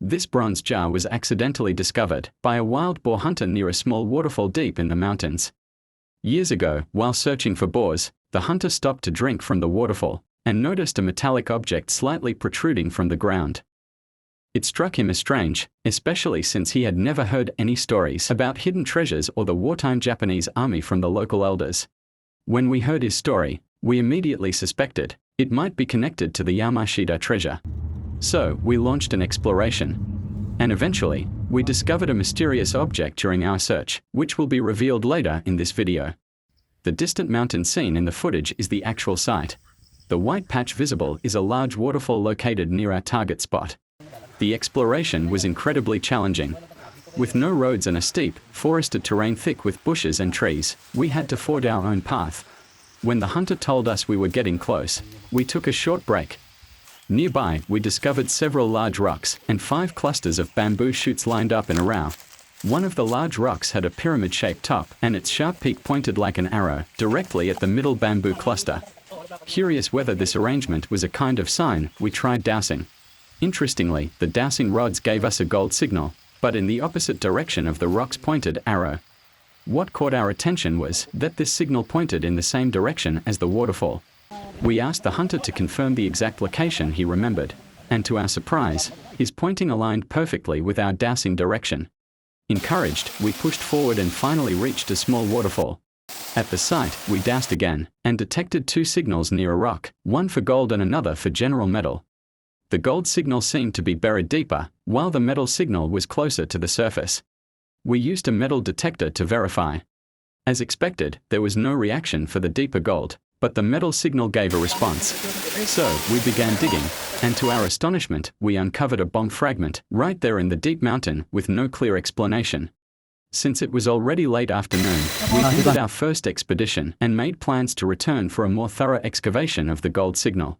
This bronze jar was accidentally discovered by a wild boar hunter near a small waterfall deep in the mountains. Years ago, while searching for boars, the hunter stopped to drink from the waterfall and noticed a metallic object slightly protruding from the ground. It struck him as strange, especially since he had never heard any stories about hidden treasures or the wartime Japanese army from the local elders. When we heard his story, we immediately suspected it might be connected to the Yamashita treasure. So, we launched an exploration. And eventually, we discovered a mysterious object during our search, which will be revealed later in this video. The distant mountain seen in the footage is the actual site. The white patch visible is a large waterfall located near our target spot. The exploration was incredibly challenging. With no roads and a steep, forested terrain thick with bushes and trees, we had to ford our own path. When the hunter told us we were getting close, we took a short break. Nearby, we discovered several large rocks and 5 clusters of bamboo shoots lined up in a row. One of the large rocks had a pyramid-shaped top, and its sharp peak pointed like an arrow directly at the middle bamboo cluster. Curious whether this arrangement was a kind of sign, we tried dowsing. Interestingly, the dowsing rods gave us a gold signal, but in the opposite direction of the rock's pointed arrow. What caught our attention was that this signal pointed in the same direction as the waterfall. We asked the hunter to confirm the exact location he remembered, and to our surprise, his pointing aligned perfectly with our dowsing direction. Encouraged, we pushed forward and finally reached a small waterfall. At the site, we dowsed again, and detected 2 signals near a rock, one for gold and another for general metal. The gold signal seemed to be buried deeper, while the metal signal was closer to the surface. We used a metal detector to verify. As expected, there was no reaction for the deeper gold, but the metal signal gave a response. So, we began digging, and to our astonishment, we uncovered a bomb fragment right there in the deep mountain with no clear explanation. Since it was already late afternoon, we ended our first expedition and made plans to return for a more thorough excavation of the gold signal.